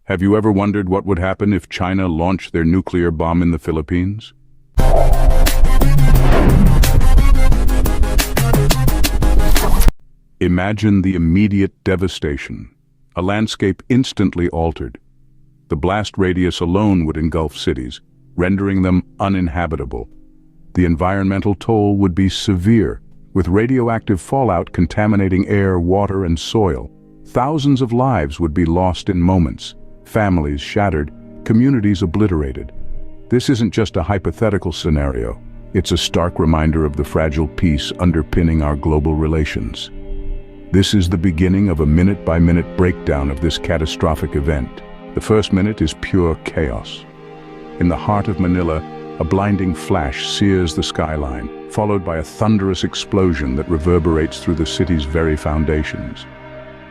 Have you ever wondered what would happen if China launched their nuclear bomb in the Philippines? Imagine the immediate devastation. A landscape instantly altered. The blast radius alone would engulf cities, rendering them uninhabitable. The environmental toll would be severe, with radioactive fallout contaminating air, water, and soil. Thousands of lives would be lost in moments, families shattered, communities obliterated. This isn't just a hypothetical scenario. It's a stark reminder of the fragile peace underpinning our global relations. This is the beginning of a minute-by-minute breakdown of this catastrophic event. The first minute is pure chaos. In the heart of Manila, a blinding flash sears the skyline, followed by a thunderous explosion that reverberates through the city's very foundations.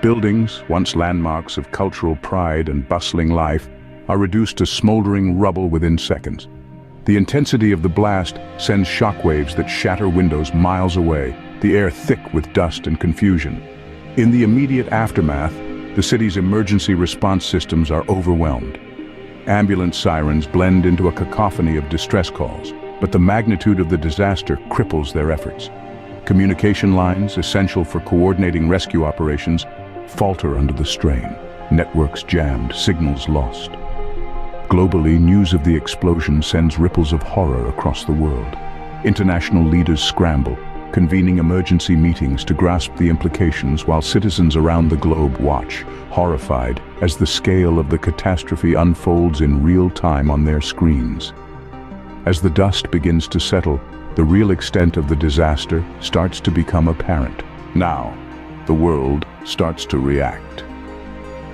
Buildings, once landmarks of cultural pride and bustling life, are reduced to smoldering rubble within seconds. The intensity of the blast sends shockwaves that shatter windows miles away, the air thick with dust and confusion. In the immediate aftermath, the city's emergency response systems are overwhelmed. Ambulance sirens blend into a cacophony of distress calls, but the magnitude of the disaster cripples their efforts. Communication lines, essential for coordinating rescue operations, falter under the strain. Networks jammed, signals lost. Globally, news of the explosion sends ripples of horror across the world. International leaders scramble, convening emergency meetings to grasp the implications while citizens around the globe watch, horrified, as the scale of the catastrophe unfolds in real time on their screens. As the dust begins to settle, the real extent of the disaster starts to become apparent. Now, the world starts to react.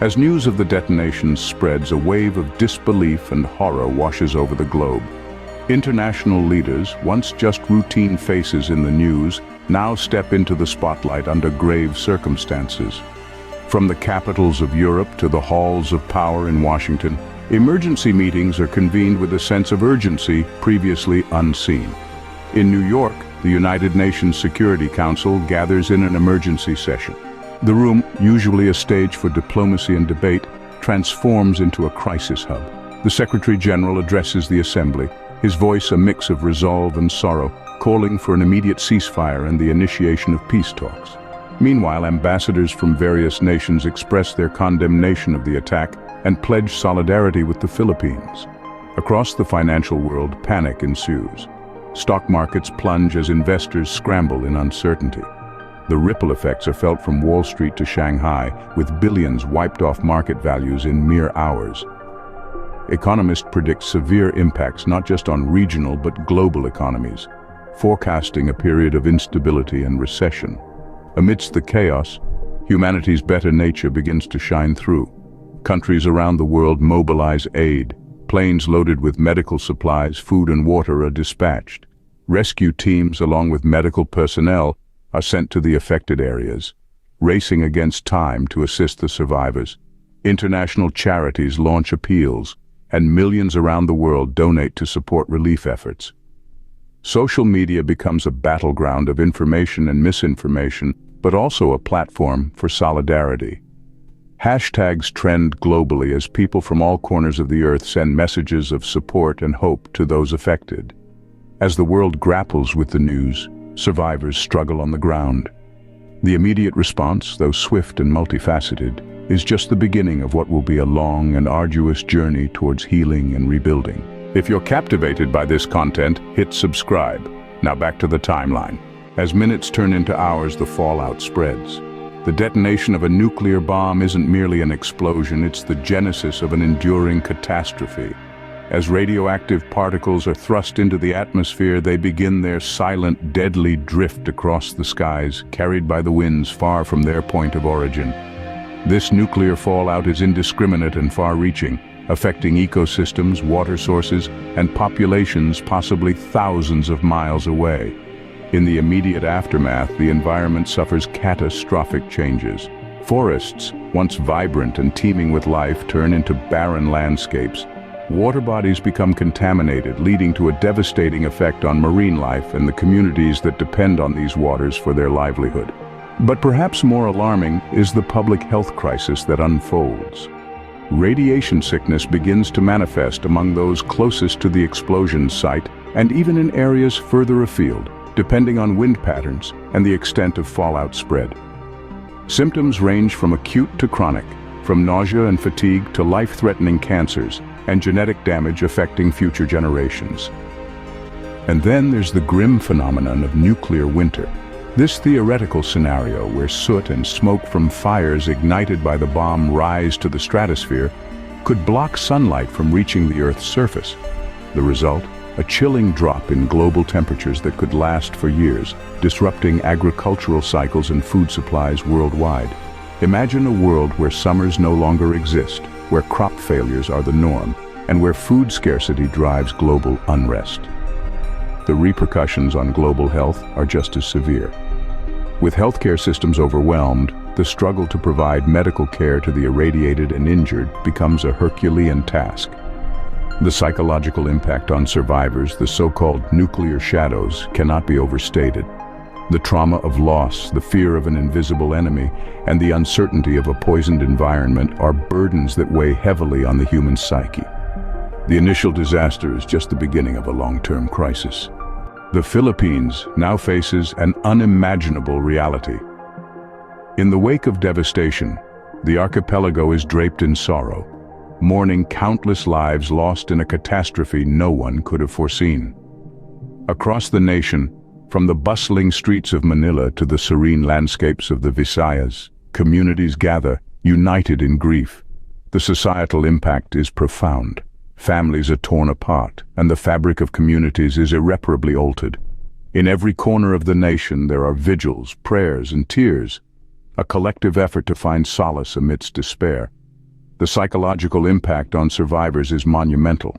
As news of the detonation spreads, a wave of disbelief and horror washes over the globe. International leaders, once just routine faces in the news, now step into the spotlight under grave circumstances. From the capitals of Europe to the halls of power in Washington, emergency meetings are convened with a sense of urgency previously unseen. In New York, the United Nations Security Council gathers in an emergency session. The room, usually a stage for diplomacy and debate, transforms into a crisis hub. The Secretary General addresses the Assembly, his voice a mix of resolve and sorrow, calling for an immediate ceasefire and the initiation of peace talks. Meanwhile, ambassadors from various nations express their condemnation of the attack and pledge solidarity with the Philippines. Across the financial world, panic ensues. Stock markets plunge as investors scramble in uncertainty. The ripple effects are felt from Wall Street to Shanghai, with billions wiped off market values in mere hours. Economists predict severe impacts not just on regional but global economies, forecasting a period of instability and recession. Amidst the chaos, humanity's better nature begins to shine through. Countries around the world mobilize aid. Planes loaded with medical supplies, food and water are dispatched. Rescue teams, along with medical personnel, are sent to the affected areas, racing against time to assist the survivors. International charities launch appeals, and millions around the world donate to support relief efforts. Social media becomes a battleground of information and misinformation, but also a platform for solidarity. Hashtags trend globally as people from all corners of the earth send messages of support and hope to those affected. As the world grapples with the news, survivors struggle on the ground. The immediate response, though swift and multifaceted, is just the beginning of what will be a long and arduous journey towards healing and rebuilding. If you're captivated by this content, hit subscribe. Now back to the timeline. As minutes turn into hours, the fallout spreads. The detonation of a nuclear bomb isn't merely an explosion, it's the genesis of an enduring catastrophe. As radioactive particles are thrust into the atmosphere, they begin their silent, deadly drift across the skies, carried by the winds far from their point of origin. This nuclear fallout is indiscriminate and far-reaching, affecting ecosystems, water sources, and populations possibly thousands of miles away. In the immediate aftermath, the environment suffers catastrophic changes. Forests, once vibrant and teeming with life, turn into barren landscapes. Water bodies become contaminated, leading to a devastating effect on marine life and the communities that depend on these waters for their livelihood. But perhaps more alarming is the public health crisis that unfolds. radiation sickness begins to manifest among those closest to the explosion site and even in areas further afield, depending on wind patterns and the extent of fallout spread. Symptoms range from acute to chronic, from nausea and fatigue to life-threatening cancers and genetic damage affecting future generations. And then there's the grim phenomenon of nuclear winter. This theoretical scenario where soot and smoke from fires ignited by the bomb rise to the stratosphere could block sunlight from reaching the Earth's surface. The result? A chilling drop in global temperatures that could last for years, disrupting agricultural cycles and food supplies worldwide. Imagine a world where summers no longer exist, where crop failures are the norm, and where food scarcity drives global unrest. The repercussions on global health are just as severe. With healthcare systems overwhelmed, the struggle to provide medical care to the irradiated and injured becomes a Herculean task. The psychological impact on survivors, the so-called nuclear shadows, cannot be overstated. The trauma of loss, the fear of an invisible enemy, and the uncertainty of a poisoned environment are burdens that weigh heavily on the human psyche. The initial disaster is just the beginning of a long-term crisis. The Philippines now faces an unimaginable reality. In the wake of devastation, the archipelago is draped in sorrow, mourning countless lives lost in a catastrophe no one could have foreseen. Across the nation, from the bustling streets of Manila to the serene landscapes of the Visayas, communities gather, united in grief. The societal impact is profound. Families are torn apart, and the fabric of communities is irreparably altered. In every corner of the nation there are vigils, prayers, and tears, a collective effort to find solace amidst despair. The psychological impact on survivors is monumental.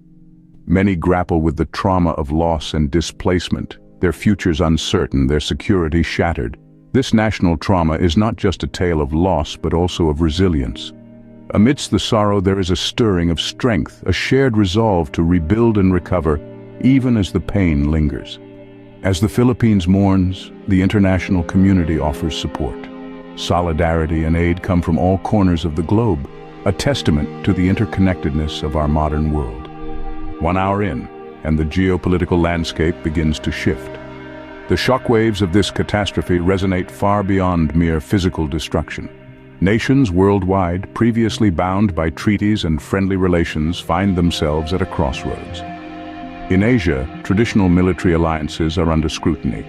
Many grapple with the trauma of loss and displacement, their futures uncertain, their security shattered. This national trauma is not just a tale of loss, but also of resilience. Amidst the sorrow there is a stirring of strength, a shared resolve to rebuild and recover, even as the pain lingers. As the Philippines mourns, the international community offers support. Solidarity and aid come from all corners of the globe, a testament to the interconnectedness of our modern world. 1 hour in, and the geopolitical landscape begins to shift. The shockwaves of this catastrophe resonate far beyond mere physical destruction. Nations worldwide, previously bound by treaties and friendly relations, find themselves at a crossroads. In Asia, traditional military alliances are under scrutiny.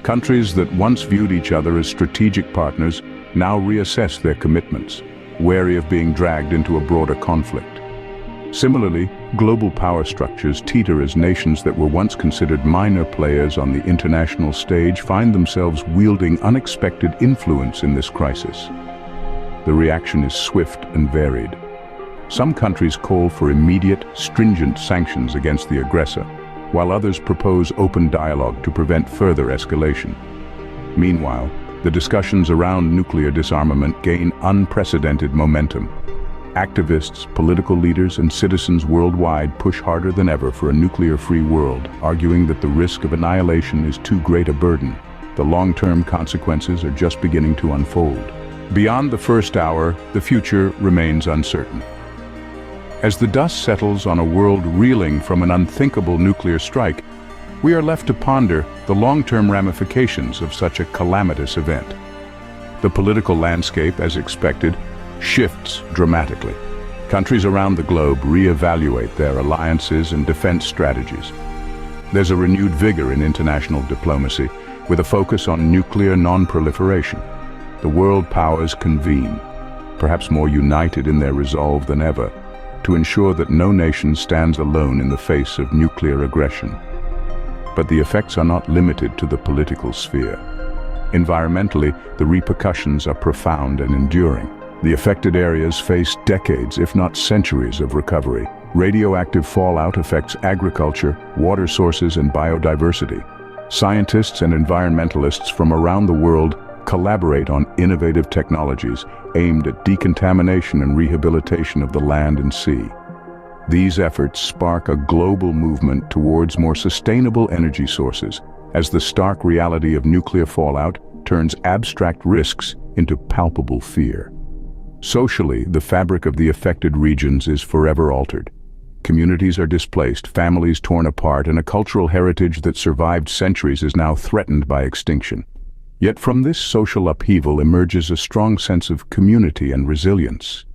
Countries that once viewed each other as strategic partners now reassess their commitments, wary of being dragged into a broader conflict. Similarly, global power structures teeter as nations that were once considered minor players on the international stage find themselves wielding unexpected influence in this crisis. The reaction is swift and varied. Some countries call for immediate, stringent sanctions against the aggressor, while others propose open dialogue to prevent further escalation. Meanwhile, the discussions around nuclear disarmament gain unprecedented momentum. Activists, political leaders, and citizens worldwide push harder than ever for a nuclear-free world, arguing that the risk of annihilation is too great a burden. The long-term consequences are just beginning to unfold. Beyond the first hour, the future remains uncertain. As the dust settles on a world reeling from an unthinkable nuclear strike, we are left to ponder the long-term ramifications of such a calamitous event. The political landscape, as expected, shifts dramatically. Countries around the globe re-evaluate their alliances and defense strategies. There's a renewed vigor in international diplomacy, with a focus on nuclear non-proliferation. The world powers convene, perhaps more united in their resolve than ever, to ensure that no nation stands alone in the face of nuclear aggression. But the effects are not limited to the political sphere. Environmentally, the repercussions are profound and enduring. The affected areas face decades, if not centuries, of recovery. Radioactive fallout affects agriculture, water sources, and biodiversity. Scientists and environmentalists from around the world collaborate on innovative technologies aimed at decontamination and rehabilitation of the land and sea. These efforts spark a global movement towards more sustainable energy sources, as the stark reality of nuclear fallout turns abstract risks into palpable fear. Socially, the fabric of the affected regions is forever altered. Communities are displaced, families torn apart, and a cultural heritage that survived centuries is now threatened by extinction. Yet from this social upheaval emerges a strong sense of community and resilience.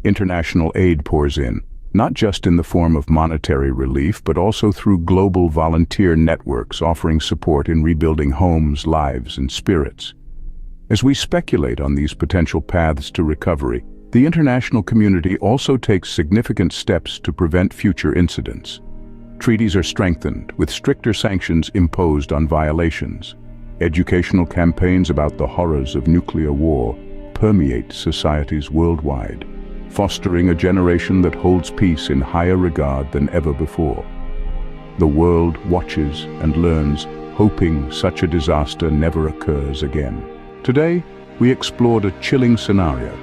International aid pours in, not just in the form of monetary relief, but also through global volunteer networks offering support in rebuilding homes, lives, and spirits. As we speculate on these potential paths to recovery, the international community also takes significant steps to prevent future incidents. Treaties are strengthened, with stricter sanctions imposed on violations. Educational campaigns about the horrors of nuclear war permeate societies worldwide, fostering a generation that holds peace in higher regard than ever before. The world watches and learns, hoping such a disaster never occurs again. Today, we explored a chilling scenario.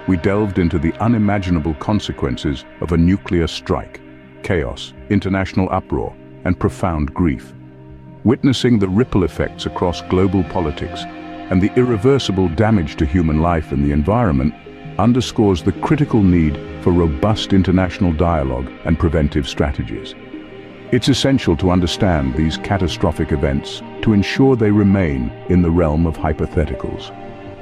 We delved into the unimaginable consequences of a nuclear strike, chaos, international uproar, and profound grief. Witnessing the ripple effects across global politics and the irreversible damage to human life and the environment underscores the critical need for robust international dialogue and preventive strategies. It's essential to understand these catastrophic events to ensure they remain in the realm of hypotheticals.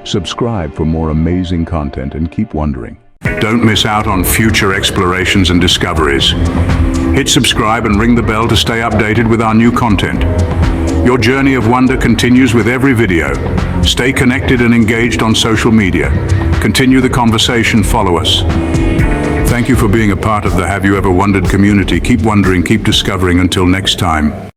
Subscribe for more amazing content and keep wondering. Don't miss out on future explorations and discoveries. Hit subscribe and ring the bell to stay updated with our new content. Your journey of wonder continues with every video. Stay connected and engaged on social media. Continue the conversation, follow us. Thank you for being a part of the Have You Ever Wondered community. Keep wondering, keep discovering. Until next time.